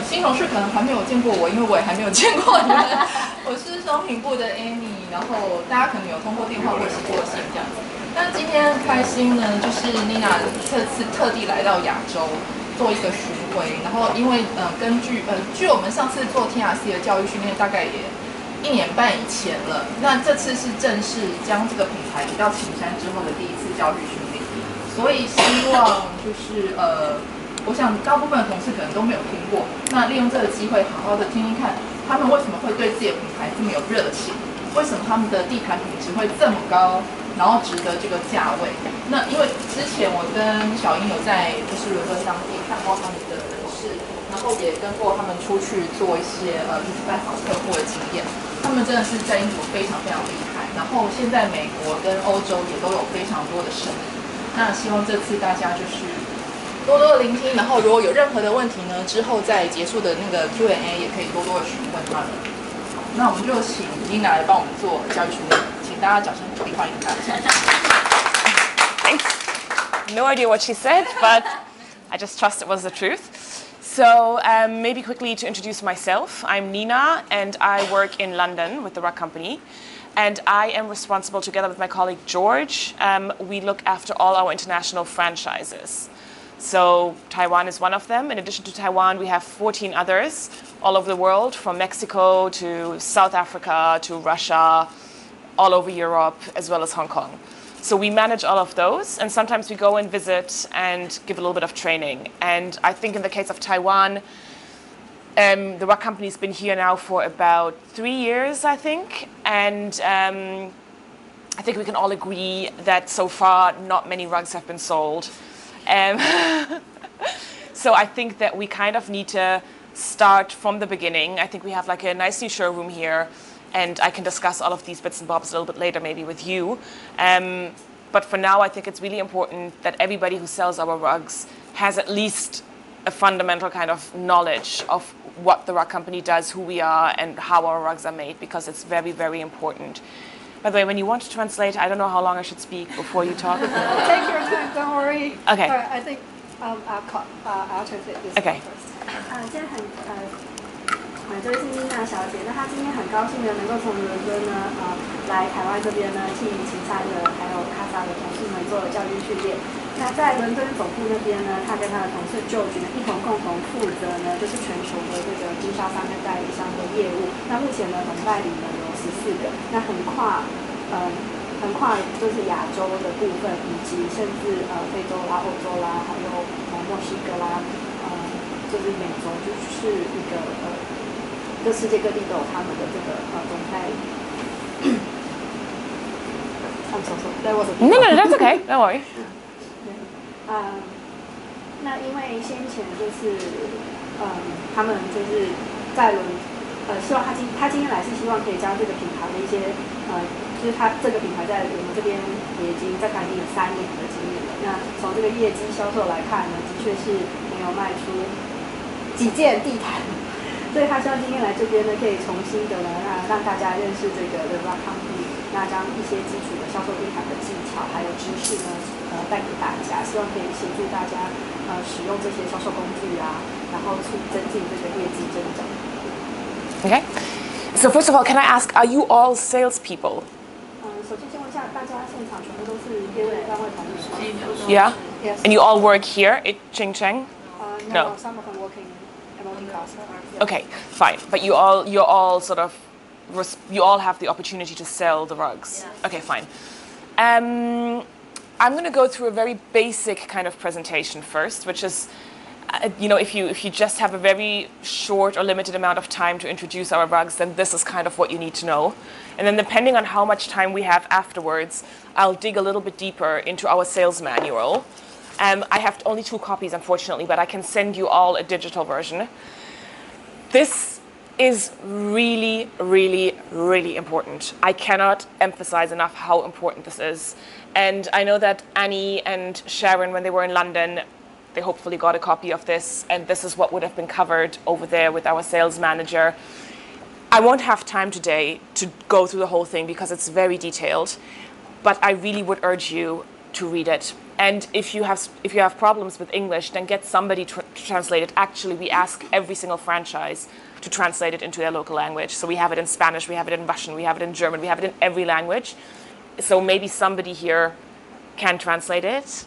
新同事可能还没有见过我，因为我也还没有见过你们。我是商品部的 Annie， 然后大家可能有通过电话或写过信这样子。那今天很开心呢，就是 Nina 这次特地来到亚洲做一个巡回，然后因为据我们上次做 TRC 的教育训练，大概也1年半以前了。那这次是正式将这个品牌移到晴山之后的第一次教育训练，所以希望就是我想大部分的同事可能都没有听过，那利用这个机会好好的听听看，他们为什么会对自己的品牌这么有热情，为什么他们的地毯品质会这么高，然后值得这个价位。那因为之前我跟小英有在就是伦敦当地看过他们的人事，然后也跟过他们出去做一些就是拜访客户的经验，他们真的是在英国非常非常厉害，然后现在美国跟欧洲也都有非常多的生意。那希望这次大家就是多多的聆听，然后如果有任何的问题呢，之后在结束的那个 Q&A 也可以多多的询问他们。那我们就请 Nina 来帮我们做教育训练，请大家掌声鼓励，欢迎大家。Thanks. No idea what she said, but I just trust it was the truth. So maybe quickly to introduce myself, I'm Nina and I work in London with the Rug Company. And I am responsible, together with my colleague George, we look after all our international franchises. So Taiwan is one of them. In addition to Taiwan, we have 14 others all over the world, from Mexico to South Africa to Russia, all over Europe, as well as Hong Kong. So we manage all of those, and sometimes we go and visit and give a little bit of training. And I think in the case of Taiwan, the Rug Company's been here now for about 3 years, I think. And I think we can all agree that so far not many rugs have been sold. So I think that we kind of need to start from the beginning. I think we have like a nice new showroom here, and I can discuss all of these bits and bobs a little bit later maybe with you. But for now, I think it's really important that everybody who sells our rugs has at least a fundamental kind of knowledge of what the Rug Company does, who we are, and how our rugs are made, because it's very, very important. By the way, when you want to translate, I don't know how long I should speak before you talk. Take your time, don't worry. Okay. I think I'll translate this Okay. first. 今天这位是妮娜小姐，那她今天很高兴的能够从伦敦呢，来台湾这边呢，替晴山的还有卡萨的同事们做了教育训练。那在伦敦总部那边呢，她跟她的同事 George 呢，共同负责呢，就是全球的这个经销商跟代理商的业务。那目前呢，总代理呢有14个，那横跨就是亚洲的部分，以及甚至非洲啦、欧洲啦，还有墨西哥啦，就是美洲，就是一个就世界各地都有他们的这个总代理。I'm so sorry, that was a No, that's okay. Don't worry. 那因为先前就是他们就是在希望他今天来是希望可以将这个品牌的一些就是他这个品牌在我们这边也已经在台已经有3年的经验了。那从这个业绩销售来看呢，的确是没有卖出几件地毯，所以他希望今天来这边呢，可以重新的让大家认识这个 The Rug Company， 那将一些基础的销售地毯的技巧还有知识呢带给大家，希望可以协助大家使用这些销售工具啊，然后去增进这个业绩增长。Okay. So first of all, can I ask, are you all salespeople? 首先先问一下，大家现场全部都是业务单位同事吗 Yeah? Yes. And you all work here at Chingcheng? No, some of them working class. Okay, fine. But you all sort of, you all have the opportunity to sell the rugs. Yes. Okay, fine. I'm going to go through a very basic kind of presentation first, which is, if you just have a very short or limited amount of time to introduce our rugs, then this is kind of what you need to know. And then depending on how much time we have afterwards, I'll dig a little bit deeper into our sales manual. I have only 2 copies, unfortunately, but I can send you all a digital version. This is really, really, really important. I cannot emphasize enough how important this is. And I know that Annie and Sharon, when they were in London, they hopefully got a copy of this, and this is what would have been covered over there with our sales manager. I won't have time today to go through the whole thing because it's very detailed, but I really would urge you to read it. And if you have problems with English, then get somebody to translate it. Actually, we ask every single franchise to translate it into their local language. So we have it in Spanish, we have it in Russian, we have it in German, we have it in every language. So maybe somebody here can translate it.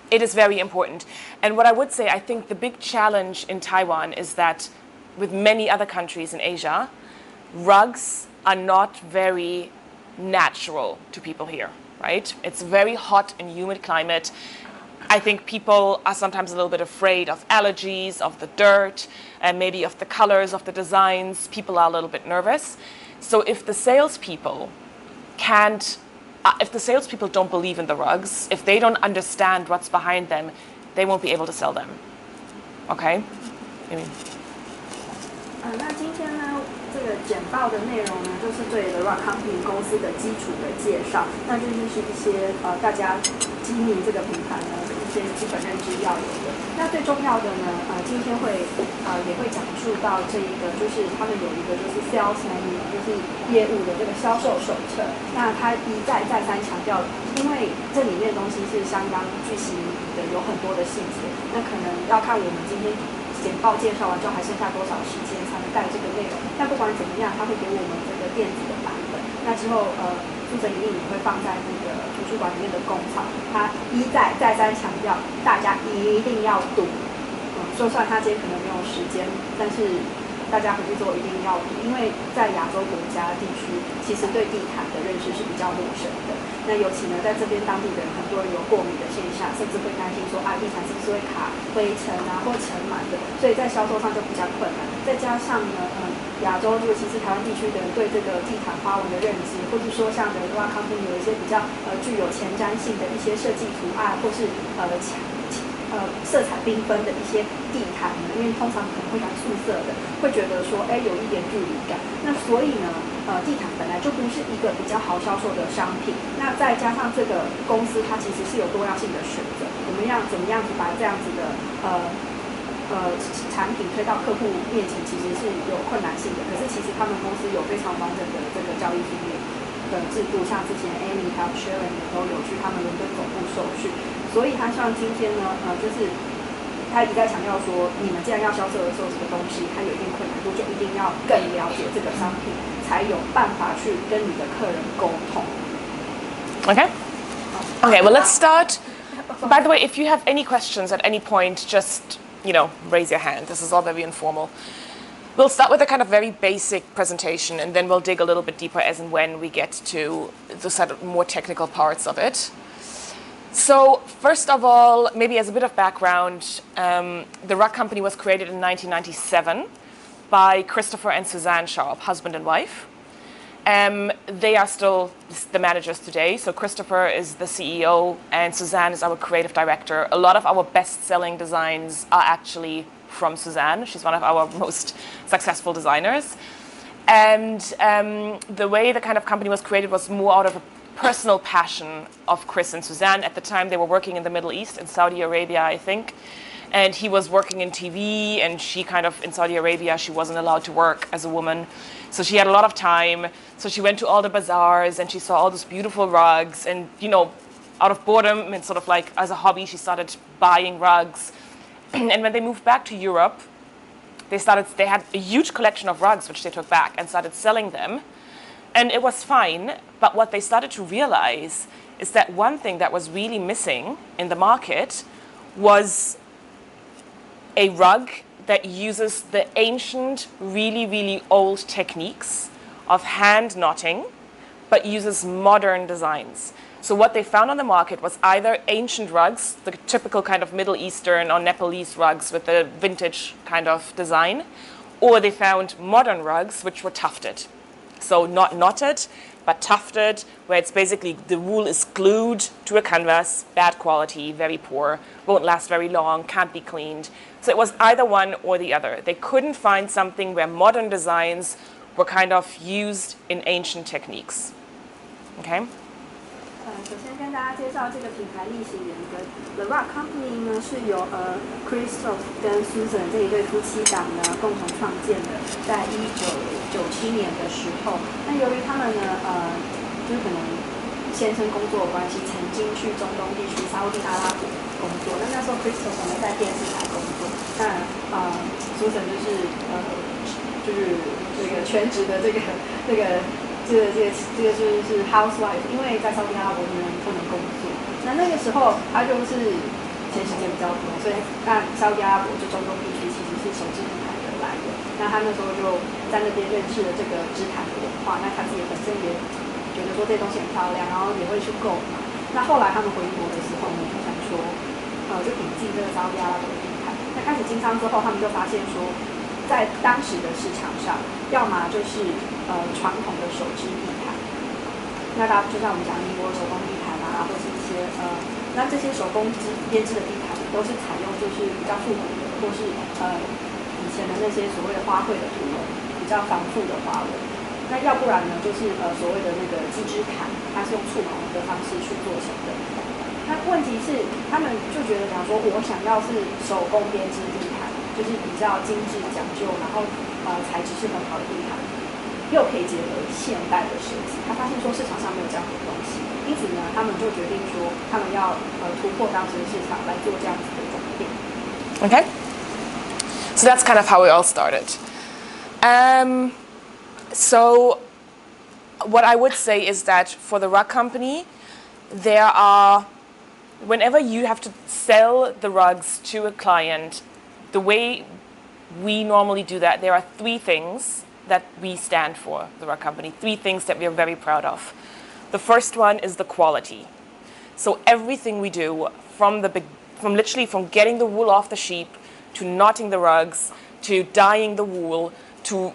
It is very important. And what I would say, I think the big challenge in Taiwan is that with many other countries in Asia, rugs are not very natural to people here, right? It's a very hot and humid climate. I think people are sometimes a little bit afraid of allergies, of the dirt, and maybe of the colors, of the designs. People are a little bit nervous. So if the salespeople don't believe in the rugs, if they don't understand what's behind them, they won't be able to sell them. Okay? 那今天呢，这个简报的内容呢，就是对 The Rock Company 公司的基础的介绍。那这就是一些大家经营这个品牌呢一些基本认知要有的。那最重要的呢，今天也会讲述到这一个，就是他们有一个就是 sales manual， 就是业务的这个销售手册。那他一再三强调，因为这里面的东西是相当巨细靡遗的，有很多的细节。那可能要看我们今天简报介绍完之后还剩下多少时间才能带这个内容。但不管怎么样，他会给我们这个电子的版本。那之后书本一定也会放在那个图书馆里面的公草。他再三强调，大家一定要读。就算他今天可能没有时间，但是大家回去之后一定要读，因为在亚洲国家地区，其实对地毯的认识是比较陌生的。那尤其呢，在这边当地的人，很多人有过敏的现象，甚至会担心说地毯是不是会卡灰尘啊或尘螨的，所以在销售上就比较困难。再加上呢，亚洲尤其是台湾地区的人对这个地毯花纹的认知，或是说像The Rock Company 有一些比较具有前瞻性的一些设计图案，或是色彩缤纷的一些地毯呢，因为通常可能会蛮素色的，会觉得说有一点距离感。那所以呢，地毯本来就不是一个比较好销售的商品。那再加上这个公司它其实是有多样性的选择，怎么样子把这样子的产品推到客户面前，其实是有困难性的。可是其实他们公司有非常完整的这个交易训练的制度，像之前 Amy 还有 Sharon 也都有去他们伦敦总部受训。所以他希望今天呢，就是他一再强调说，你们既然要销售的时候，这个东西它有一定困难度，就一定要更了解这个商品，才有办法去跟你的客人沟通。Okay. Okay. Well, let's start. By the way, if you have any questions at any point, just raise your hand. This is all very informal. We'll start with a kind of very basic presentation, and then we'll dig a little bit deeper as and when we get to the sort of more technical parts of it. So first of all, maybe as a bit of background, the Rug Company was created in 1997 by Christopher and Suzanne Sharp, husband and wife. They are still the managers today. So Christopher is the CEO and Suzanne is our creative director. A lot of our best-selling designs are actually from Suzanne. She's one of our most successful designers. And the way the kind of company was created was more out of a personal passion of Chris and Suzanne. At the time, they were working in the Middle East, in Saudi Arabia, I think. And he was working in TV, and she in Saudi Arabia, she wasn't allowed to work as a woman. So she had a lot of time. So she went to all the bazaars, and she saw all those beautiful rugs. And, out of boredom and sort of like as a hobby, she started buying rugs. And when they moved back to Europe, they had a huge collection of rugs, which they took back and started selling them. And it was fine, but what they started to realize is that one thing that was really missing in the market was a rug that uses the ancient, really, really old techniques of hand knotting, but uses modern designs. So what they found on the market was either ancient rugs, the typical kind of Middle Eastern or Nepalese rugs with the vintage kind of design, or they found modern rugs which were tufted. So not knotted, but tufted, where it's basically the wool is glued to a canvas, bad quality, very poor, won't last very long, can't be cleaned. So it was either one or the other. They couldn't find something where modern designs were kind of used in ancient techniques. Okay? 首先跟大家介绍这个品牌历史沿革。The Rock Company 呢是由Christophe 跟 Susan 这一对夫妻档呢共同创建的，在1997年的时候。那由于他们呢就是可能先生工作的关系，曾经去中东地区沙烏地阿拉伯工作。那时候 Christopher 呢在电视台工作，那Susan 就是这个全职的这个就是 housewife， 因为在沙烏地阿拉伯女人不能工作。那个时候她就是闲时间比较多，所以那沙烏地阿拉伯就中东地区其实是手织品牌的来源。那她那时候就在那边认识了这个织毯的文化，那她自己本身也觉得说这些东西很漂亮，然后也会去购买。那后来他们回国的时候呢，就想说，就引进这个沙烏地阿拉伯的地毯。那开始经商之后，他们就发现说，在当时的市场上，要么就是传统的手织地毯，那就像我们讲尼泊尔手工地毯啊，或是一些那这些手工编织的地毯都是采用就是比较复古的，或是以前的那些所谓的花卉的图文，比较繁复的花纹。那要不然呢，就是所谓的那个机织毯，它是用触毛的方式去做成的。那问题是，他们就觉得讲说，我想要是手工编织地毯，就是比较精致讲究，然后材质是很好的地毯，又可以结合现代的设计。他发现说市场上没有这样的东西，因此呢，他们就决定说，他们要突破当时的市场来做这样子的转变。Okay, so that's kind of how we all started. So what I would say is that for the rug company, whenever you have to sell the rugs to a client, the way we normally do that, there are three things that we stand for, the rug company, three things that we are very proud of. The first one is the quality. So everything we do, from literally from getting the wool off the sheep, to knotting the rugs, to dyeing the wool, to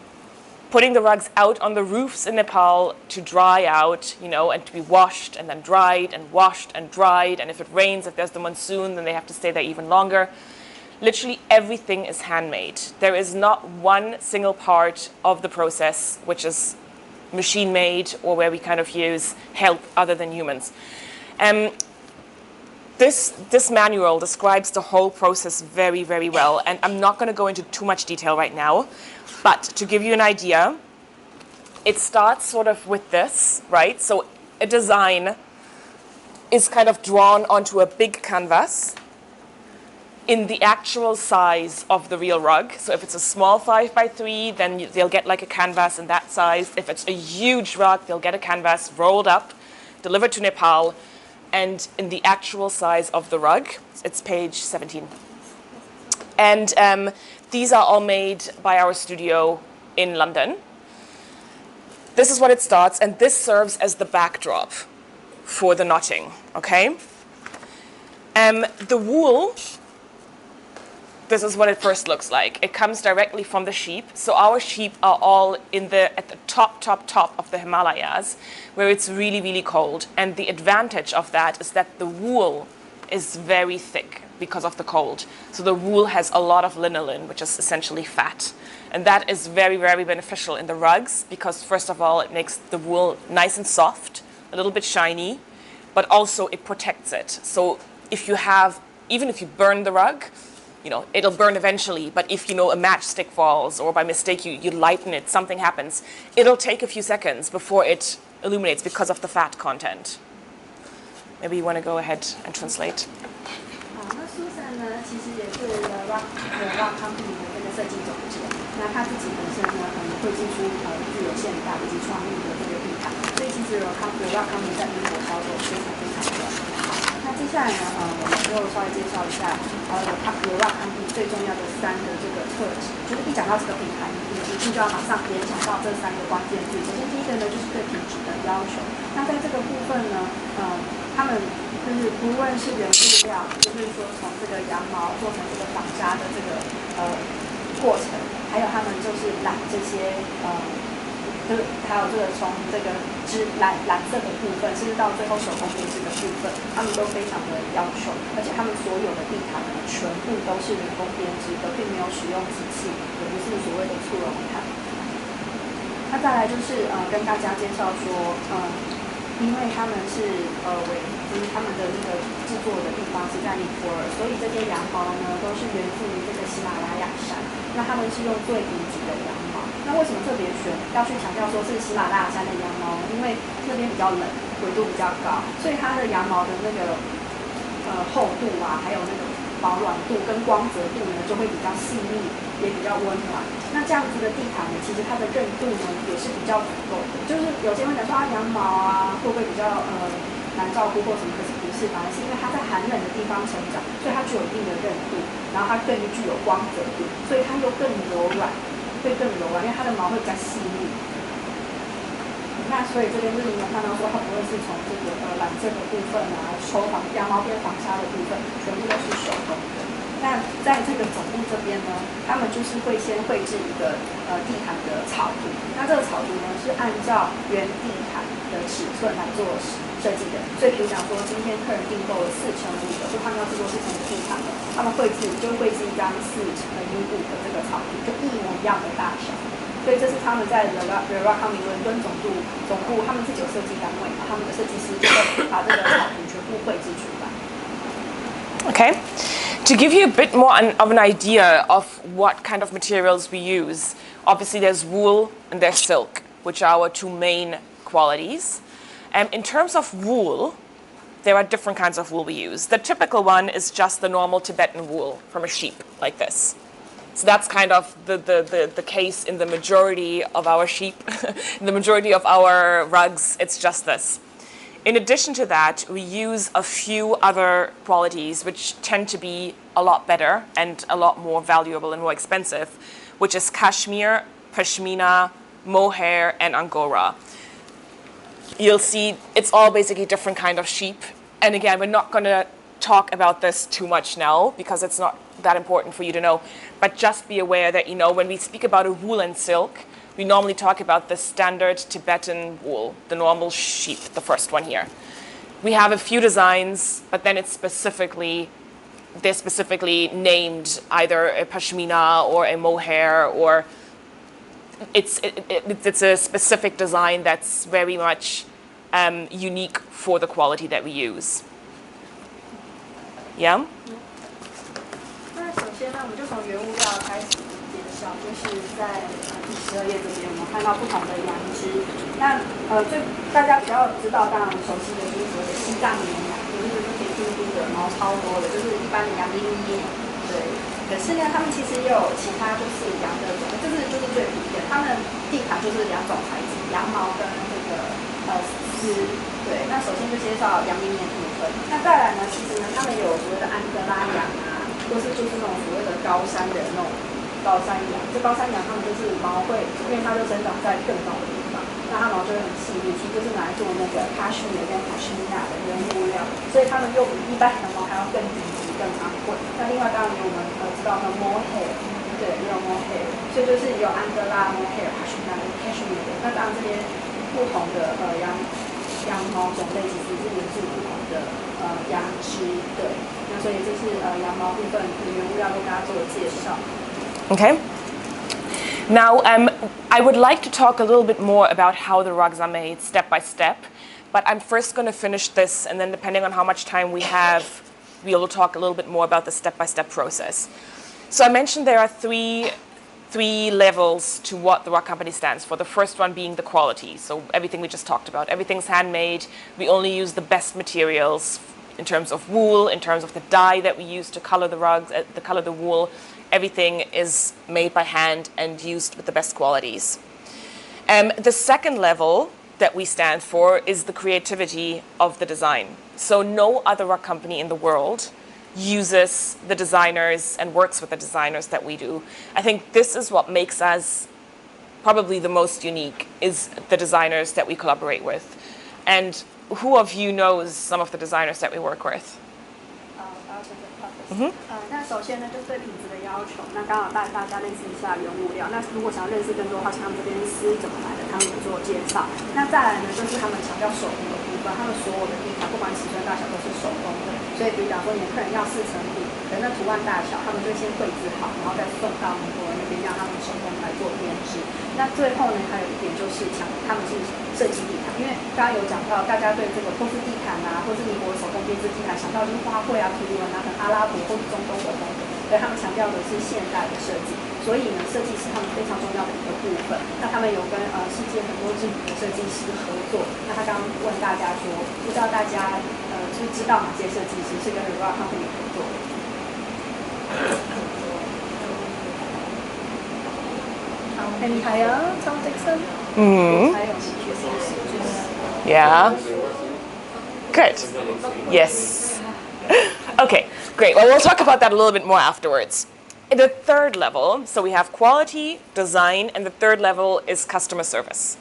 putting the rugs out on the roofs in Nepal to dry out, and to be washed and then dried and washed and dried. And if it rains, if there's the monsoon, then they have to stay there even longer. Literally everything is handmade. There is not one single part of the process which is machine made or where we kind of use help other than humans. This manual describes the whole process very, very well, and I'm not going to go into too much detail right now. But to give you an idea, it starts sort of with this, right? So a design is kind of drawn onto a big canvas in the actual size of the real rug. So if it's a small 5x3, then they'll get like a canvas in that size. If it's a huge rug, they'll get a canvas rolled up, delivered to Nepal, and in the actual size of the rug. It's page 17. And these are all made by our studio in London. This is what it starts, and this serves as the backdrop for the knotting, okay? The wool, this is what it first looks like. It comes directly from the sheep. So our sheep are all at the top of the Himalayas, where it's really, really cold. And the advantage of that is that the wool is very thick because of the cold. So the wool has a lot of linolene, which is essentially fat. And that is very, very beneficial in the rugs because, first of all, it makes the wool nice and soft, a little bit shiny, but also it protects it. So even if you burn the rug, it'll burn eventually, but if, a matchstick falls or by mistake you lighten it, something happens, it'll take a few seconds before it illuminates because of the fat content. Maybe you want to go ahead and translate. 那 Susan 呢，其实也是Rock Company 的这个设计总监。那他自己本身呢，会技术具有现代以及创意的这个地毯，所以其实Rock Company 在英国销售非常非常的好。那接下来呢，我们就稍微介绍一下Rock Company 最重要的三个这个特质。就是一讲到这个品牌，你一定就要马上联想到这三个关键字。首先第一个呢，就是对品质的要求。那在这个部分呢，他们就是不论是原物料，就是说从这个羊毛做成这个纺纱的这个过程，还有他们就是染这些还有这个从这个染色的部分，甚至到最后手工编织的部分，他们都非常的要求，而且他们所有的地毯呢，全部都是人工编织的，并没有使用机器，也不是所谓的簇绒毯。那再来就是跟大家介绍说，因为他们是就是他们的那个制作的地方是在尼泊尔，所以这些羊毛呢都是源自于这个喜马拉雅山。那他们是用最低级的羊毛。那为什么特别要去强调说是喜马拉雅山的羊毛呢？因为那边比较冷，纬度比较高，所以它的羊毛的那个厚度啊，还有那个保暖度跟光泽度呢，就会比较细腻，也比较温暖。那这样子的地毯呢，其实它的韧度呢也是比较足够的。就是有些人讲说羊毛啊会不会比较难照顾或什么，可是不是，反而是因为它在寒冷的地方成长，所以它具有一定的韧度，然后它更具有光泽度，所以它又更柔软，会更柔软，因为它的毛会比较细腻。那所以这边就是你有看到说，它不会是从这个染色的部分啊，抽羊毛边防纱的部分，全部都是手工的。那在这个总部这边呢，他们就是会先绘制一个地毯的草图。那这个草图呢是按照原地毯的尺寸来做设计的。所以比如讲说，今天客人订购了4x5的，就他们要制作4x5的地毯的，他们绘制就会是一张4x5的这个草图，就一模一样的大小。所以这是他们在原厂伦敦总部，他们自己有设计单位嘛，他们的设计师就会把这个草图全部绘制出来。Okay. To give you a bit more of an idea of what kind of materials we use, obviously there's wool and there's silk, which are our two main qualities. In terms of wool, there are different kinds of wool we use. The typical one is just the normal Tibetan wool from a sheep, like this. So that's kind of the case in the majority of our sheep, in the majority of our rugs, it's just this. In addition to that, we use a few other qualities which tend to be a lot better and a lot more valuable and more expensive, which is cashmere, pashmina, mohair, and angora. You'll see it's all basically different kind of sheep. And again, we're not going to talk about this too much now because it's not that important for you to know. But just be aware that, when we speak about a wool and silk, we normally talk about the standard Tibetan wool, the normal sheep, the first one here. We have a few designs, but then they're specifically named either a pashmina or a mohair, or it's a specific design that's very much unique for the quality that we use. Yeah? 那首先呢，我们就从原物料开始介绍，就是在第12页这边，我们看到不同的羊脂。那大家比较知道，当然熟悉的就是所谓的西藏绵羊，就是甜嘟嘟的，毛超多的，就是一般的羊咩咩。对。可是呢，他们其实也有其他就是羊的种类，就是最普遍。他们地毯就是2种材质，羊毛跟这个丝。对。那首先就介绍羊咩咩的部分。那再来呢，其实呢，他们有所谓的安哥拉羊啊。或是就是那种所谓的高山的那种高山羊，这高山羊它们就是毛会，因为它就生长在更高的地方，那它毛就会很细腻，其实就是拿来做那个 cashmere 跟 pashmina 的原物料，所以它们又比一般羊毛还要更顶级、更昂贵。那另外当然有我们知道的 mohair， 对，也有 mohair， 所以就是有安哥拉 mohair、pashmina 跟 cashmere 的。那当然这些不同的羊毛种类其实是源自不同的羊脂，对。所以这是羊毛部分的原物料跟大家做介绍。Okay. Now, I would like to talk a little bit more about how the rugs are made step by step, but I'm first going to finish this, and then depending on how much time we have, we will talk a little bit more about the step-by-step process. So I mentioned there are three levels to what the rug company stands for. The first one being the quality, so everything we just talked about. Everything's handmade. We only use the best materials in terms of wool, in terms of the dye that we use to color the rugs, to color the wool. Everything is made by hand and used with the best qualities. The second level that we stand for is the creativity of the design. So no other rug company in the world uses the designers and works with the designers that we do. I think this is what makes us probably the most unique, is the designers that we collaborate with. And who of you knows some of the designers that we work with? 那首先呢，就是对品质的要求。那刚好带大家认识一下原物料。那如果想要认识更多的话，像他们这边丝怎么来的，他们有做介绍。那再来呢，就是他们强调手工的部分，他们所有的地毯不管尺寸大小都是手工的。所以比如讲说，你的客人要4x5，可能图案大小，他们就先绘制好，然后再送到美国那边让他们手工来做编织。那最后呢，还有一点就是他们是设计地毯，因为刚刚有讲到，大家对这个波斯地毯啊，或是尼泊尔手工编织地毯，想到就是花卉啊、图文啊，很阿拉伯或是中东的风格，所以他们强调的是现代的设计。所所以呢，设计是他们非常重要的一个部分。那他们有跟世界很多知名的设计师合作。那他刚刚问大家说，不知道大家知道哪些设计师是跟 Rock Company 合作的？很厉害啊，Tom Dixon。还有Yeah. Good. Yes. Okay, great. Well, we'll talk about that a little bit more afterwards. In the third level, so we have quality, design, and the third level is customer service.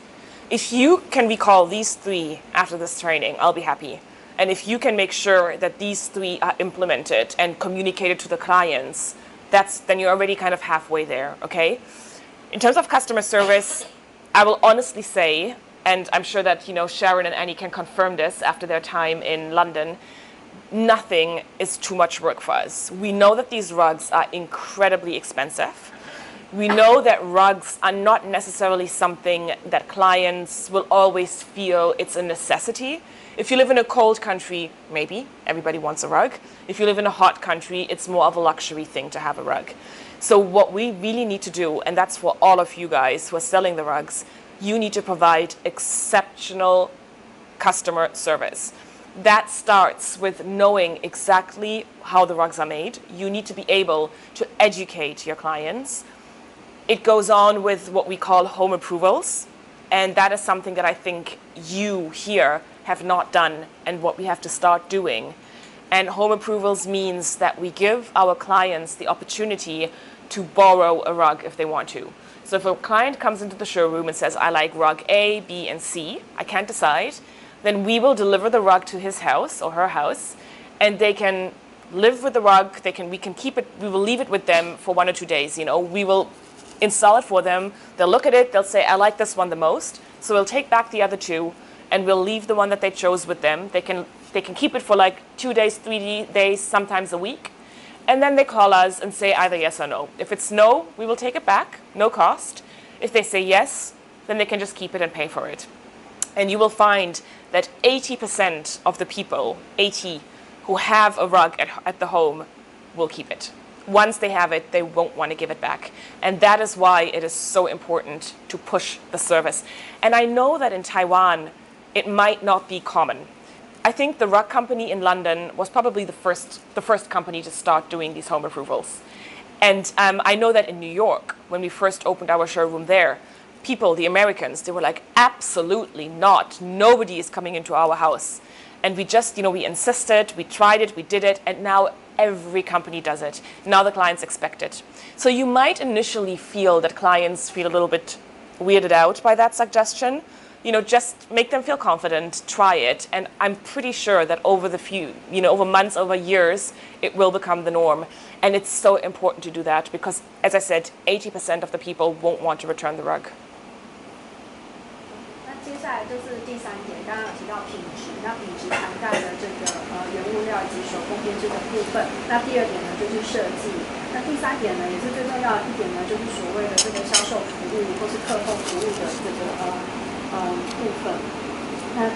If you can recall these three after this training, I'll be happy. And if you can make sure that these three are implemented and communicated to the clients, then you're already kind of halfway there, okay? In terms of customer service, I will honestly say, and I'm sure that Sharon and Annie can confirm this after their time in London, nothing is too much work for us. We know that these rugs are incredibly expensive. We know that rugs are not necessarily something that clients will always feel it's a necessity. If you live in a cold country, maybe everybody wants a rug. If you live in a hot country, it's more of a luxury thing to have a rug. So what we really need to do, and that's for all of you guys who are selling the rugs, you need to provide exceptional customer service. That starts with knowing exactly how the rugs are made. You need to be able to educate your clients. It goes on with what we call home approvals. And that is something that I think you here have not done and what we have to start doing. And home approvals means that we give our clients the opportunity to borrow a rug if they want to. So if a client comes into the showroom and says, I like rug A, B, and C, I can't decide, then we will deliver the rug to his house or her house, and they can live with the rug. We can keep it. We will leave it with them for 1 or 2 days. We will install it for them. They'll look at it. They'll say, I like this one the most. So we'll take back the other two, and we'll leave the one that they chose with them. They can keep it for like 2 days, 3 days, sometimes a week. And then they call us and say either yes or no. If it's no, we will take it back, no cost. If they say yes, then they can just keep it and pay for it. And you will find that 80% of the people, 80, who have a rug at the home will keep it. Once they have it, they won't want to give it back. And that is why it is so important to push the service. And I know that in Taiwan, it might not be common. I think the rug company in London was probably the first company to start doing these home approvals. And I know that in New York, when we first opened our showroom there, people, the Americans, they were like, absolutely not. Nobody is coming into our house. And we just, we insisted, we tried it, we did it, and now every company does it. Now the clients expect it. So you might initially feel that clients feel a little bit weirded out by that suggestion. Just make them feel confident, try it, and I'm pretty sure that over over months, over years, it will become the norm. And it's so important to do that because, as I said, 80% of the people won't want to return the rug. 接下来就是第3点，刚刚有提到品质，那品质涵盖了这个原物料以及手工编织的部分。那第2点呢就是设计，那第3点呢也是最重要的一点呢，就是所谓的这个销售服务或是课后服务的这个部分。那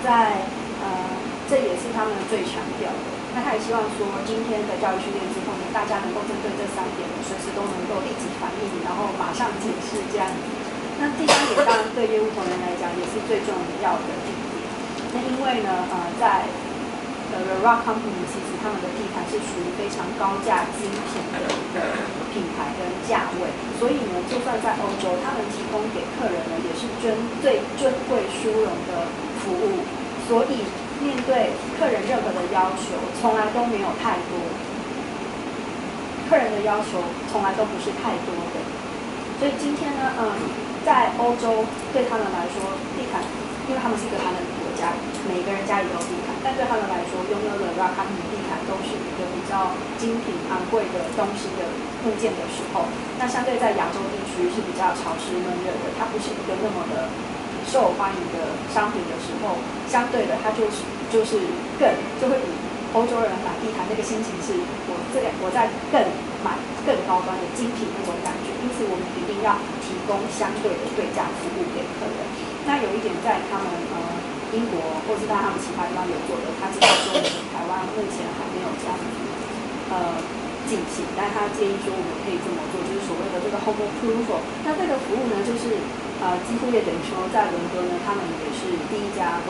这也是他们最强调的。那他也希望说，今天的教育训练之后呢，大家能够针对这3点呢，随时都能够立即反应，然后马上解释这样子。那第3点当然对业务同仁来讲也是最重要的一点。那因为呢，在The Rock Company 其实他们的地毯是属于非常高价精品的一个品牌跟价位，所以呢，就算在欧洲，他们提供给客人呢也是最尊贵殊荣的服务，所以面对客人任何的要求，从来都没有太多。客人的要求从来都不是太多的，所以今天呢，在欧洲对他们来说，地毯，因为他们是一个寒冷的国家，每个人家里都有地毯，但对他们来说，拥有的 Rock Company 地毯都是一个比较精品、昂贵的东西的物件的时候，那相对在亚洲地区是比较潮湿闷热的，它不是一个那么的受欢迎的商品的时候，相对的它就会比欧洲人买地毯那个心情是我在买更高端的精品那种感觉，因此我们一定要提供相对的对价服务给客人。那有一点在他们英国或是在他们其他地方有做的，他知道说我们台湾目前还没有这样子进行，但他建议说我们可以这么做，就是所谓的这个 home approval。那这个服务呢，就是几乎也等于说在伦敦呢，他们也是第一家地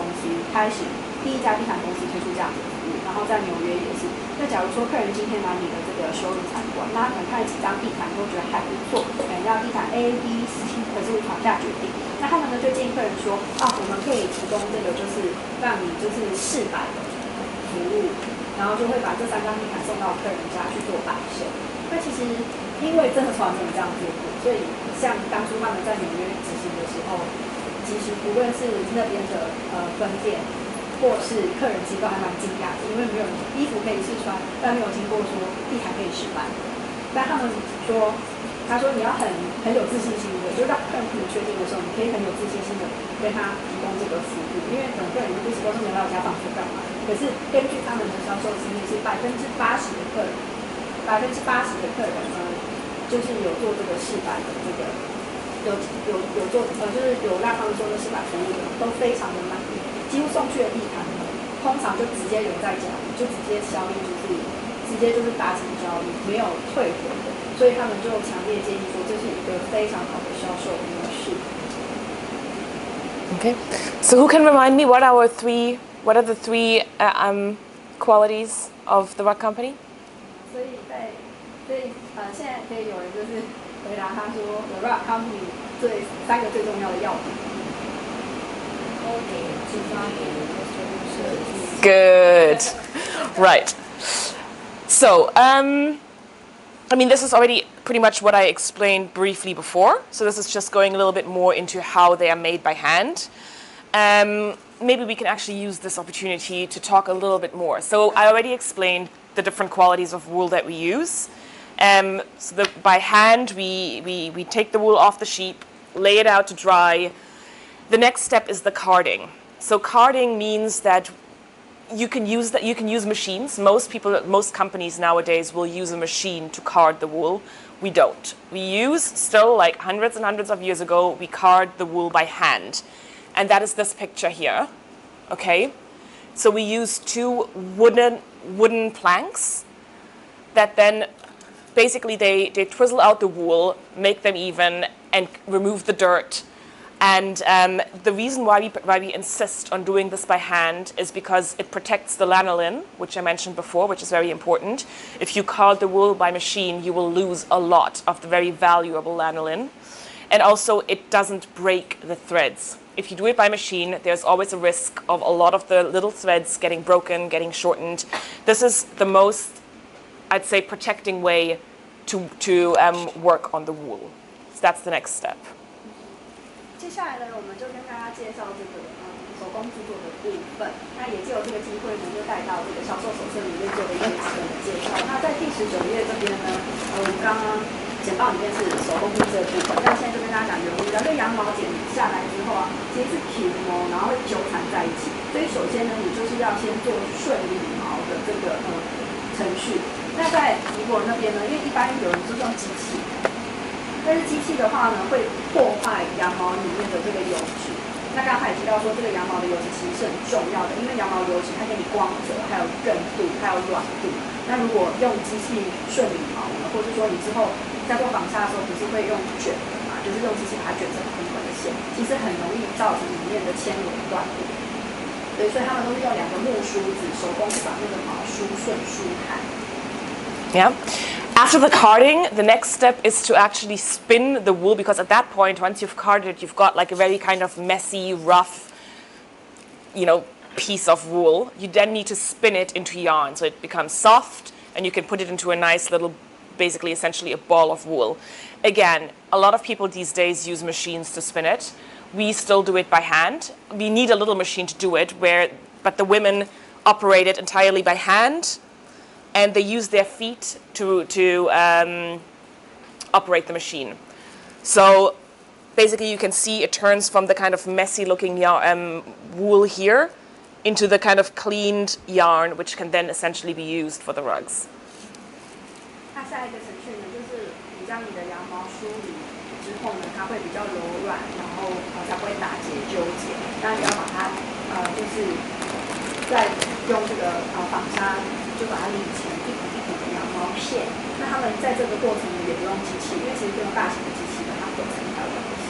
毯公司推出这样的服务，然后在纽约也是。那假如说客人今天来你的这个showroom参观，那可能看了几张地毯都觉得还不错，要地毯 A、B、C， 可是无法下决定。那他们呢就建议客人说我们可以提供这个就是让你就是试摆的服务，然后就会把这3张地毯送到客人家去做摆设。那其实因为真的从来没有这样做过，所以像当初他们在纽约执行的时候，其实不论是那边的分店，或是客人其实都还蛮惊讶的，因为没有衣服可以试穿，但没有听过说地毯可以试摆。但他们说，他说你要很有自信心的，就让客人很确定的时候，你可以很有自信心的跟他提供这个服务，因为很多客人不知道说你来我家绑车干嘛。可是根据他们的销售经验，是80%的客人呢，就是有做这个试摆的这个。有做就是有让他们做的试摆服务的，都非常的满意。几乎送去的地毯呢，通常就直接留在家里，就直接交易，直接就是达成交易，没有退回的。所以他们就强烈建议说，这是一个非常好的销售模式。Okay, so who can remind me what are the three qualities of the rug company? 所以现在可以有人就是回答他说 ，The rug company 3个最重要的要点。Good. Right. So, I mean, this is already pretty much what I explained briefly before. So this is just going a little bit more into how they are made by hand. Maybe we can actually use this opportunity to talk a little bit more. So I already explained the different qualities of wool that we use. By hand, we take the wool off the sheep, lay it out to dry. The next step is the carding. So carding means that you can use machines. Most companies nowadays will use a machine to card the wool. We don't. We use still, like hundreds and hundreds of years ago, we card the wool by hand. And that is this picture here. Okay? So we use 2 wooden planks that then basically they twizzle out the wool, make them even, and remove the dirt. And the reason why we insist on doing this by hand is because it protects the lanolin, which I mentioned before, which is very important. If you card the wool by machine, you will lose a lot of the very valuable lanolin. And also, it doesn't break the threads. If you do it by machine, there's always a risk of a lot of the little threads getting broken, getting shortened. This is the most, I'd say, protecting way to work on the wool. So that's the next step. 接下来呢，我们就跟大家介绍这个手工制作的部分。那也借由这个机会呢，就带到这个销售手册里面做的一些基本的介绍。那在第19页这边呢，我们刚刚简报里面是手工布置的部分，那现在就跟大家讲原物料。这羊毛剪下来之后其实是起毛，然后会纠缠在一起。所以首先呢，你就是要先做顺理毛的这个程序。那在尼泊尔那边呢，因为一般有人是用机器。但是机器的话呢，会破坏羊毛里面的这个油脂。那刚才也提到说，这个羊毛的油脂其实是很重要的，因为羊毛油脂它给你光泽，还有韧度，还有软度。那如果用机器顺理毛呢，或者说你之后在做纺纱的时候，不是会用卷的嘛，就是用机器把它卷成很短的线，其实很容易造成里面的纤维断裂。对，所以他们都是用2个木梳子手工去把那个毛梳顺梳开。Yeah. After the carding, the next step is to actually spin the wool, because at that point, once you've carded it, you've got like a very kind of messy, rough, piece of wool. You then need to spin it into yarn so it becomes soft, and you can put it into a nice little, basically essentially a ball of wool. Again, a lot of people these days use machines to spin it. We still do it by hand. We need a little machine to do it, but the women operate it entirely by hand. And they use their feet to operate the machine. So basically you can see it turns from the kind of messy looking wool here into the kind of cleaned yarn, which can then essentially be used for the rugs. 那下一个程序呢，就是你将你的羊毛梳理之后呢，它会比较柔软，然后才不会打结纠结。那你要把它就是再用这个纺纱就把它理成一捆一捆的羊毛片，他们在这个过程也不用机器，因为其实这种大型的机器的它会参加的。